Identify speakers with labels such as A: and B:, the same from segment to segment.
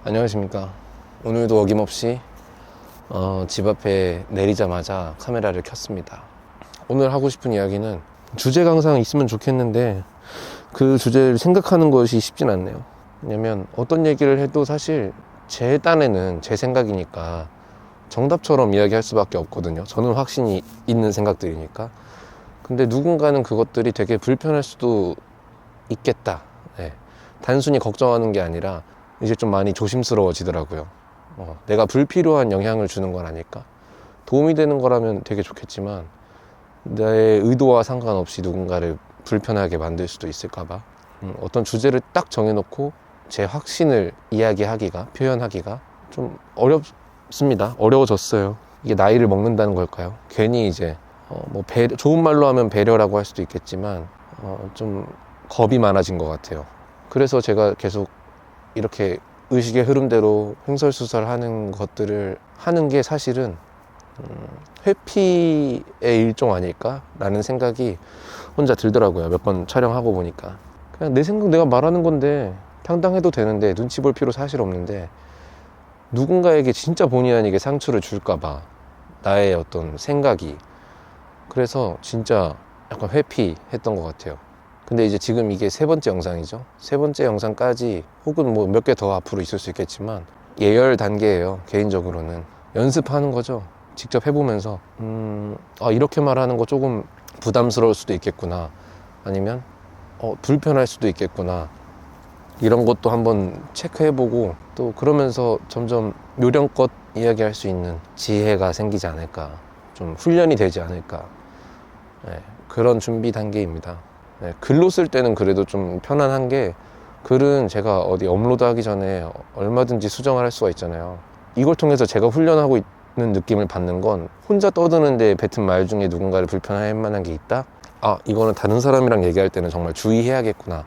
A: 안녕하십니까. 오늘도 어김없이 집 앞에 내리자마자 카메라를 켰습니다. 오늘 하고 싶은 이야기는 주제가 항상 있으면 좋겠는데 그 주제를 생각하는 것이 쉽진 않네요. 왜냐면 어떤 얘기를 해도 사실 제 딴에는 제 생각이니까 정답처럼 이야기할 수밖에 없거든요. 저는 확신이 있는 생각들이니까. 근데 누군가는 그것들이 되게 불편할 수도 있겠다. 네. 단순히 걱정하는 게 아니라 이제 좀 많이 조심스러워지더라고요. 내가 불필요한 영향을 주는 건 아닐까? 도움이 되는 거라면 되게 좋겠지만 내 의도와 상관없이 누군가를 불편하게 만들 수도 있을까봐 어떤 주제를 딱 정해놓고 제 확신을 이야기하기가, 표현하기가 좀 어렵습니다. 어려워졌어요. 이게 나이를 먹는다는 걸까요? 괜히 이제 좋은 말로 하면 배려라고 할 수도 있겠지만 좀 겁이 많아진 것 같아요. 그래서 제가 계속 이렇게 의식의 흐름대로 횡설수설하는 것들을 하는 게 사실은 회피의 일종 아닐까라는 생각이 혼자 들더라고요. 몇 번 촬영하고 보니까 그냥 내 생각 내가 말하는 건데 당당해도 되는데 눈치 볼 필요 사실 없는데 누군가에게 진짜 본의 아니게 상처를 줄까봐 나의 어떤 생각이 그래서 진짜 약간 회피했던 것 같아요. 근데 이제 지금 이게 세 번째 영상이죠. 세 번째 영상까지 혹은 뭐 몇 개 더 앞으로 있을 수 있겠지만 예열 단계예요. 개인적으로는 연습하는 거죠. 직접 해보면서 이렇게 말하는 거 조금 부담스러울 수도 있겠구나, 아니면 불편할 수도 있겠구나, 이런 것도 한번 체크해보고 또 그러면서 점점 요령껏 이야기할 수 있는 지혜가 생기지 않을까, 좀 훈련이 되지 않을까, 네, 그런 준비 단계입니다. 네, 글로 쓸 때는 그래도 좀 편안한 게, 글은 제가 어디 업로드하기 전에 얼마든지 수정을 할 수가 있잖아요. 이걸 통해서 제가 훈련하고 있는 느낌을 받는 건 혼자 떠드는데 뱉은 말 중에 누군가를 불편할 만한 게 있다? 이거는 다른 사람이랑 얘기할 때는 정말 주의해야겠구나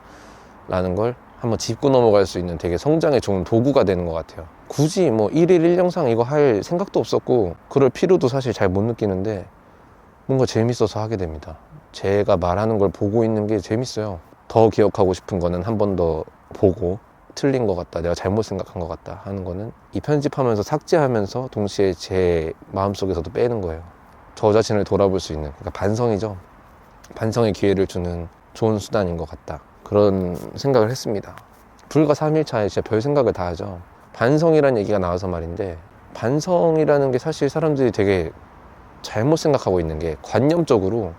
A: 라는 걸 한번 짚고 넘어갈 수 있는 되게 성장에 좋은 도구가 되는 것 같아요. 굳이 뭐 1일 1영상 이거 할 생각도 없었고 그럴 필요도 사실 잘 못 느끼는데 뭔가 재밌어서 하게 됩니다. 제가 말하는 걸 보고 있는 게 재밌어요. 더 기억하고 싶은 거는 한 번 더 보고, 틀린 것 같다, 내가 잘못 생각한 것 같다 하는 거는 이 편집하면서 삭제하면서 동시에 제 마음속에서도 빼는 거예요. 저 자신을 돌아볼 수 있는, 그러니까 반성이죠. 반성의 기회를 주는 좋은 수단인 것 같다, 그런 생각을 했습니다. 불과 3일 차에 진짜 별 생각을 다 하죠. 반성이라는 얘기가 나와서 말인데, 반성이라는 게 사실 사람들이 되게 잘못 생각하고 있는 게, 관념적으로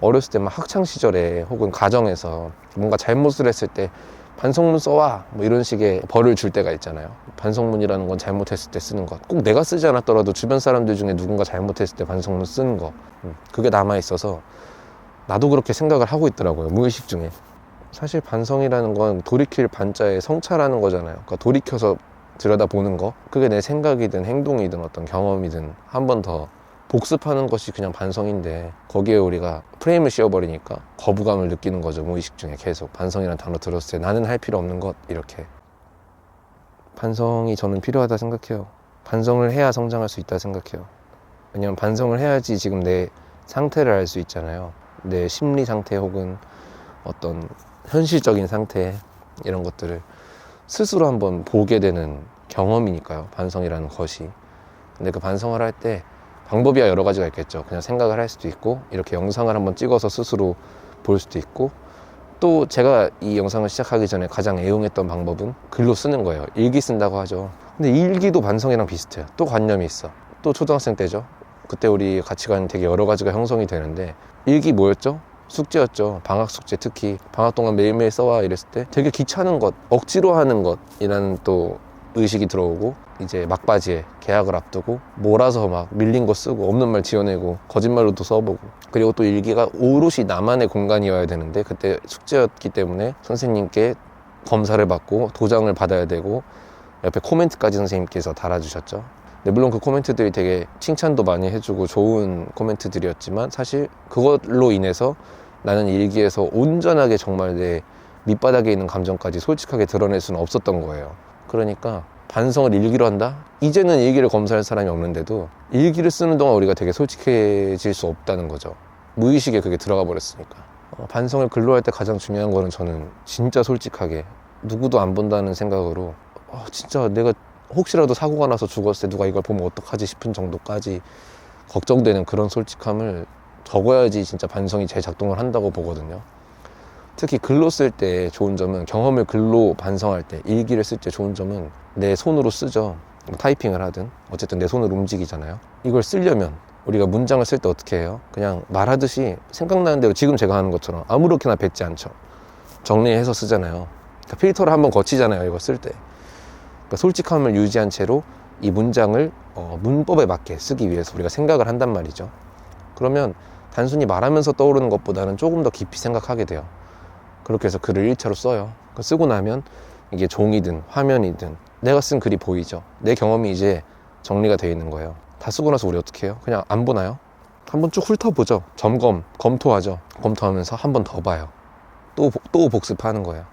A: 어렸을 때 막 학창 시절에 혹은 가정에서 뭔가 잘못을 했을 때 반성문 써와 뭐 이런 식의 벌을 줄 때가 있잖아요. 반성문이라는 건 잘못했을 때 쓰는 것, 꼭 내가 쓰지 않았더라도 주변 사람들 중에 누군가 잘못했을 때 반성문 쓰는 거, 그게 남아있어서 나도 그렇게 생각을 하고 있더라고요, 무의식 중에. 사실 반성이라는 건 돌이킬 반자의 성찰하는 거잖아요. 그러니까 돌이켜서 들여다보는 거, 그게 내 생각이든 행동이든 어떤 경험이든 한 번 더 복습하는 것이 그냥 반성인데, 거기에 우리가 프레임을 씌워버리니까 거부감을 느끼는 거죠, 무의식 중에. 계속 반성이라는 단어 들었을 때 나는 할 필요 없는 것, 이렇게. 반성이 저는 필요하다 생각해요. 반성을 해야 성장할 수 있다 생각해요. 왜냐면 반성을 해야지 지금 내 상태를 알 수 있잖아요. 내 심리 상태 혹은 어떤 현실적인 상태, 이런 것들을 스스로 한번 보게 되는 경험이니까요, 반성이라는 것이. 근데 그 반성을 할 때 방법이야 여러 가지가 있겠죠. 그냥 생각을 할 수도 있고, 이렇게 영상을 한번 찍어서 스스로 볼 수도 있고, 또 제가 이 영상을 시작하기 전에 가장 애용했던 방법은 글로 쓰는 거예요. 일기 쓴다고 하죠. 근데 일기도 반성이랑 비슷해요. 또 관념이 있어. 또 초등학생 때죠. 그때 우리 가치관이 되게 여러 가지가 형성이 되는데, 일기 뭐였죠? 숙제였죠. 방학 숙제, 특히 방학 동안 매일매일 써와 이랬을 때 되게 귀찮은 것, 억지로 하는 것이라는 또 의식이 들어오고, 이제 막바지에 계약을 앞두고 몰아서 막 밀린 거 쓰고 없는 말 지어내고 거짓말로도 써보고, 그리고 또 일기가 오롯이 나만의 공간이어야 되는데 그때 숙제였기 때문에 선생님께 검사를 받고 도장을 받아야 되고 옆에 코멘트까지 선생님께서 달아주셨죠. 근데 물론 그 코멘트들이 되게 칭찬도 많이 해주고 좋은 코멘트들이었지만, 사실 그걸로 인해서 나는 일기에서 온전하게 정말 내 밑바닥에 있는 감정까지 솔직하게 드러낼 수는 없었던 거예요. 그러니까 반성을 일기로 한다? 이제는 일기를 검사할 사람이 없는데도 일기를 쓰는 동안 우리가 되게 솔직해질 수 없다는 거죠. 무의식에 그게 들어가 버렸으니까. 반성을 글로 할 때 가장 중요한 거는, 저는 진짜 솔직하게 누구도 안 본다는 생각으로 진짜 내가 혹시라도 사고가 나서 죽었을 때 누가 이걸 보면 어떡하지 싶은 정도까지 걱정되는 그런 솔직함을 적어야지 진짜 반성이 잘 작동을 한다고 보거든요. 특히 글로 쓸 때 좋은 점은, 경험을 글로 반성할 때, 일기를 쓸 때 좋은 점은 내 손으로 쓰죠. 뭐 타이핑을 하든 어쨌든 내 손으로 움직이잖아요. 이걸 쓰려면 우리가 문장을 쓸 때 어떻게 해요? 그냥 말하듯이 생각나는 대로 지금 제가 하는 것처럼 아무렇게나 뱉지 않죠. 정리해서 쓰잖아요. 그러니까 필터를 한번 거치잖아요, 이거 쓸 때. 그러니까 솔직함을 유지한 채로 이 문장을 문법에 맞게 쓰기 위해서 우리가 생각을 한단 말이죠. 그러면 단순히 말하면서 떠오르는 것보다는 조금 더 깊이 생각하게 돼요. 그렇게 해서 글을 일차로 써요. 그러니까 쓰고 나면 이게 종이든 화면이든 내가 쓴 글이 보이죠. 내 경험이 이제 정리가 되어 있는 거예요. 다 쓰고 나서 우리 어떻게 해요? 그냥 안 보나요? 한번 쭉 훑어보죠. 검토하죠. 검토하면서 한 번 더 봐요. 또 복습하는 거예요.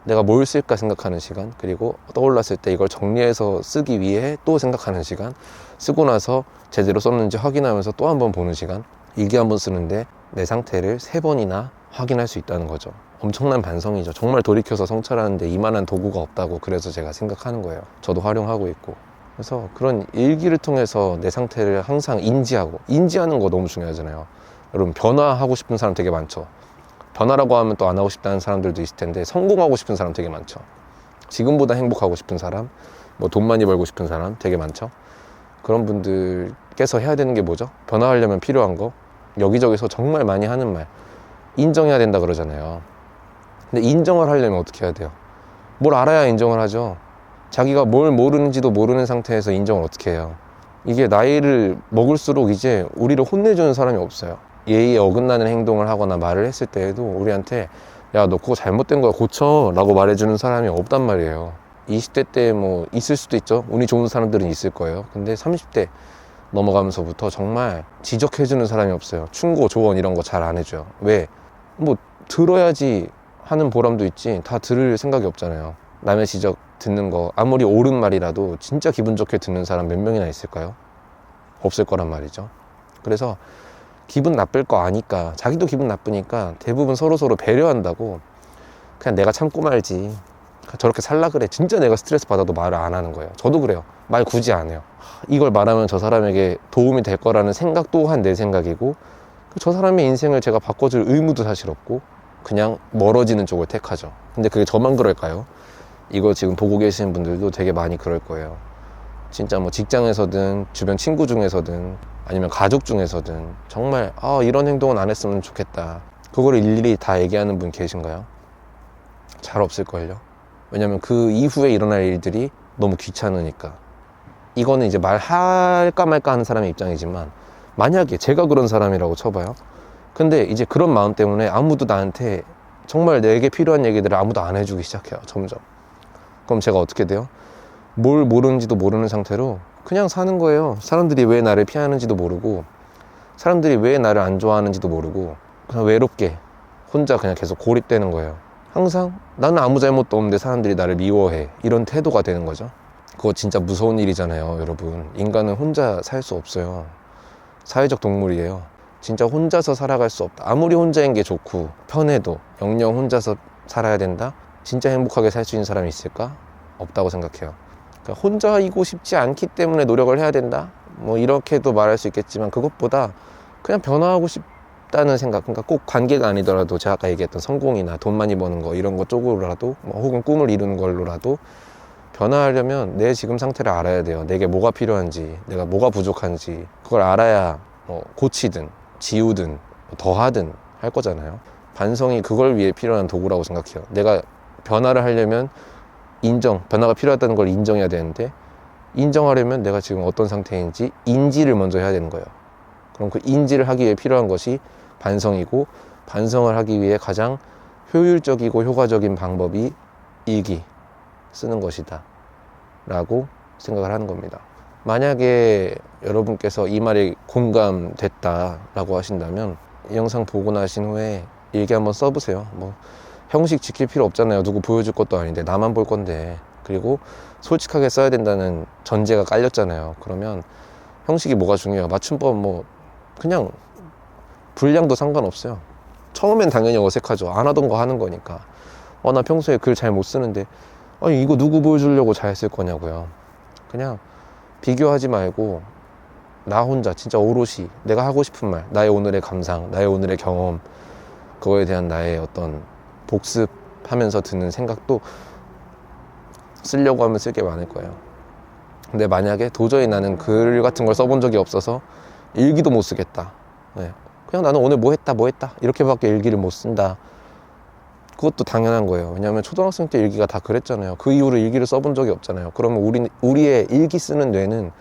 A: 내가 뭘 쓸까 생각하는 시간, 그리고 떠올랐을 때 이걸 정리해서 쓰기 위해 또 생각하는 시간, 쓰고 나서 제대로 썼는지 확인하면서 또 한 번 보는 시간. 일기 한 번 쓰는데 내 상태를 3번이나 확인할 수 있다는 거죠. 엄청난 반성이죠. 정말 돌이켜서 성찰하는데 이만한 도구가 없다고 그래서 제가 생각하는 거예요. 저도 활용하고 있고. 그래서 그런 일기를 통해서 내 상태를 항상 인지하는 거 너무 중요하잖아요. 여러분, 변화하고 싶은 사람 되게 많죠. 변화라고 하면 또 안 하고 싶다는 사람들도 있을 텐데, 성공하고 싶은 사람 되게 많죠. 지금보다 행복하고 싶은 사람, 뭐 돈 많이 벌고 싶은 사람 되게 많죠. 그런 분들께서 해야 되는 게 뭐죠? 변화하려면 필요한 거, 여기저기서 정말 많이 하는 말, 인정해야 된다 그러잖아요. 근데 인정을 하려면 어떻게 해야 돼요? 뭘 알아야 인정을 하죠. 자기가 뭘 모르는지도 모르는 상태에서 인정을 어떻게 해요? 이게 나이를 먹을수록 이제 우리를 혼내주는 사람이 없어요. 예의에 어긋나는 행동을 하거나 말을 했을 때에도 우리한테 야, 너 그거 잘못된 거야, 고쳐 라고 말해주는 사람이 없단 말이에요. 20대 때 뭐 있을 수도 있죠. 운이 좋은 사람들은 있을 거예요. 근데 30대 넘어가면서부터 정말 지적해주는 사람이 없어요. 충고, 조언 이런 거 잘 안 해줘요. 왜? 뭐 들어야지 하는 보람도 있지, 다 들을 생각이 없잖아요. 남의 지적 듣는 거 아무리 옳은 말이라도 진짜 기분 좋게 듣는 사람 몇 명이나 있을까요? 없을 거란 말이죠. 그래서 기분 나쁠 거 아니까, 자기도 기분 나쁘니까 대부분 서로서로 배려한다고 그냥 내가 참고 말지, 저렇게 살라 그래, 진짜 내가 스트레스 받아도 말을 안 하는 거예요. 저도 그래요. 말 굳이 안 해요. 이걸 말하면 저 사람에게 도움이 될 거라는 생각 또한 내 생각이고, 저 사람의 인생을 제가 바꿔줄 의무도 사실 없고 그냥 멀어지는 쪽을 택하죠. 근데 그게 저만 그럴까요? 이거 지금 보고 계시는 분들도 되게 많이 그럴 거예요. 진짜 뭐 직장에서든 주변 친구 중에서든 아니면 가족 중에서든 정말 이런 행동은 안 했으면 좋겠다, 그거를 일일이 다 얘기하는 분 계신가요? 잘 없을걸요. 왜냐면 그 이후에 일어날 일들이 너무 귀찮으니까. 이거는 이제 말할까 말까 하는 사람의 입장이지만, 만약에 제가 그런 사람이라고 쳐봐요. 근데 이제 그런 마음 때문에 아무도 나한테 정말 내게 필요한 얘기들을 아무도 안 해주기 시작해요, 점점. 그럼 제가 어떻게 돼요? 뭘 모르는지도 모르는 상태로 그냥 사는 거예요. 사람들이 왜 나를 피하는지도 모르고, 사람들이 왜 나를 안 좋아하는지도 모르고, 그냥 외롭게 혼자 그냥 계속 고립되는 거예요. 항상 나는 아무 잘못도 없는데 사람들이 나를 미워해, 이런 태도가 되는 거죠. 그거 진짜 무서운 일이잖아요, 여러분. 인간은 혼자 살 수 없어요. 사회적 동물이에요. 진짜 혼자서 살아갈 수 없다. 아무리 혼자인 게 좋고 편해도 영영 혼자서 살아야 된다? 진짜 행복하게 살 수 있는 사람이 있을까? 없다고 생각해요. 그러니까 혼자이고 싶지 않기 때문에 노력을 해야 된다? 뭐 이렇게도 말할 수 있겠지만, 그것보다 그냥 변화하고 싶다는 생각, 그러니까 꼭 관계가 아니더라도 제가 아까 얘기했던 성공이나 돈 많이 버는 거 이런 거 쪽으로라도, 뭐 혹은 꿈을 이루는 걸로라도 변화하려면 내 지금 상태를 알아야 돼요. 내게 뭐가 필요한지, 내가 뭐가 부족한지, 그걸 알아야 뭐 고치든 지우든 더하든 할 거잖아요. 반성이 그걸 위해 필요한 도구라고 생각해요. 내가 변화를 하려면 변화가 필요하다는 걸 인정해야 되는데, 인정하려면 내가 지금 어떤 상태인지 인지를 먼저 해야 되는 거예요. 그럼 그 인지를 하기 위해 필요한 것이 반성이고, 반성을 하기 위해 가장 효율적이고 효과적인 방법이 일기 쓰는 것이다 라고 생각을 하는 겁니다. 만약에 여러분께서 이 말이 공감됐다 라고 하신다면, 이 영상 보고 나신 후에 일기 한번 써보세요. 뭐 형식 지킬 필요 없잖아요. 누구 보여줄 것도 아닌데, 나만 볼 건데. 그리고 솔직하게 써야 된다는 전제가 깔렸잖아요. 그러면 형식이 뭐가 중요해요? 맞춤법 뭐 그냥 분량도 상관없어요. 처음엔 당연히 어색하죠. 안 하던 거 하는 거니까. 나 평소에 글 잘 못 쓰는데 아니 이거 누구 보여주려고 잘했을 거냐고요. 그냥 비교하지 말고 나 혼자 진짜 오롯이 내가 하고 싶은 말, 나의 오늘의 감상, 나의 오늘의 경험, 그거에 대한 나의 어떤 복습하면서 드는 생각도 쓰려고 하면 쓸 게 많을 거예요. 근데 만약에 도저히 나는 글 같은 걸 써본 적이 없어서 일기도 못 쓰겠다, 네. 그냥 나는 오늘 뭐 했다 이렇게밖에 일기를 못 쓴다, 그것도 당연한 거예요. 왜냐하면 초등학생 때 일기가 다 그랬잖아요. 그 이후로 일기를 써본 적이 없잖아요. 그러면 우리의 일기 쓰는 뇌는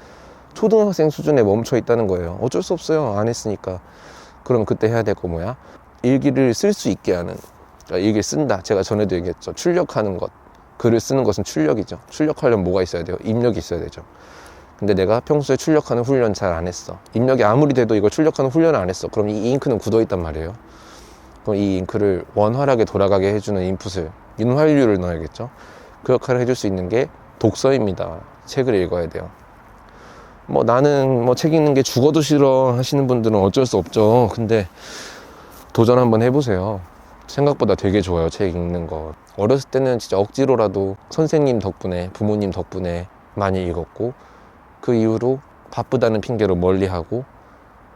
A: 초등학생 수준에 멈춰 있다는 거예요. 어쩔 수 없어요. 안 했으니까. 그럼 그때 해야 될 거 뭐야? 일기를 쓸 수 있게 하는, 그러니까 일기를 쓴다. 제가 전에도 얘기했죠. 출력하는 것. 글을 쓰는 것은 출력이죠. 출력하려면 뭐가 있어야 돼요? 입력이 있어야 되죠. 근데 내가 평소에 출력하는 훈련 잘 안 했어. 입력이 아무리 돼도 이걸 출력하는 훈련을 안 했어. 그럼 이 잉크는 굳어 있단 말이에요. 그럼 이 잉크를 원활하게 돌아가게 해주는 인풋을, 인활류를 넣어야겠죠. 그 역할을 해줄 수 있는 게 독서입니다. 책을 읽어야 돼요. 뭐 나는 뭐 책 읽는 게 죽어도 싫어 하시는 분들은 어쩔 수 없죠. 근데 도전 한번 해보세요. 생각보다 되게 좋아요, 책 읽는 거. 어렸을 때는 진짜 억지로라도 선생님 덕분에, 부모님 덕분에 많이 읽었고, 그 이후로 바쁘다는 핑계로 멀리하고,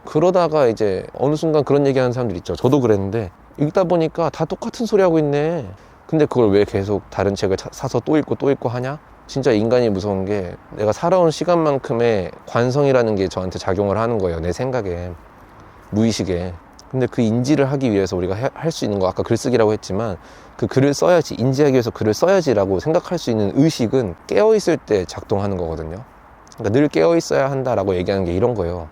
A: 그러다가 이제 어느 순간 그런 얘기하는 사람들 있죠. 저도 그랬는데 읽다 보니까 다 똑같은 소리 하고 있네. 근데 그걸 왜 계속 다른 책을 사서 또 읽고 하냐? 진짜 인간이 무서운 게, 내가 살아온 시간만큼의 관성이라는 게 저한테 작용을 하는 거예요. 내 생각에, 무의식에. 근데 그 인지를 하기 위해서 우리가 할 수 있는 거, 아까 글쓰기라고 했지만 그 글을 써야지, 인지하기 위해서 글을 써야지라고 생각할 수 있는 의식은 깨어있을 때 작동하는 거거든요. 그러니까 늘 깨어있어야 한다라고 얘기하는 게 이런 거예요.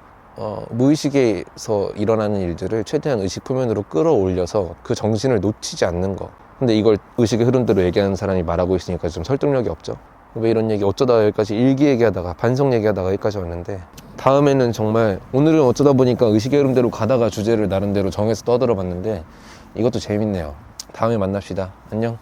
A: 무의식에서 일어나는 일들을 최대한 의식 표면으로 끌어올려서 그 정신을 놓치지 않는 거. 근데 이걸 의식의 흐름대로 얘기하는 사람이 말하고 있으니까 좀 설득력이 없죠. 왜 이런 얘기, 어쩌다 여기까지 일기 얘기하다가 반성 얘기하다가 여기까지 왔는데, 다음에는 정말, 오늘은 어쩌다 보니까 의식의 흐름대로 가다가 주제를 나름대로 정해서 떠들어 봤는데 이것도 재밌네요. 다음에 만납시다. 안녕.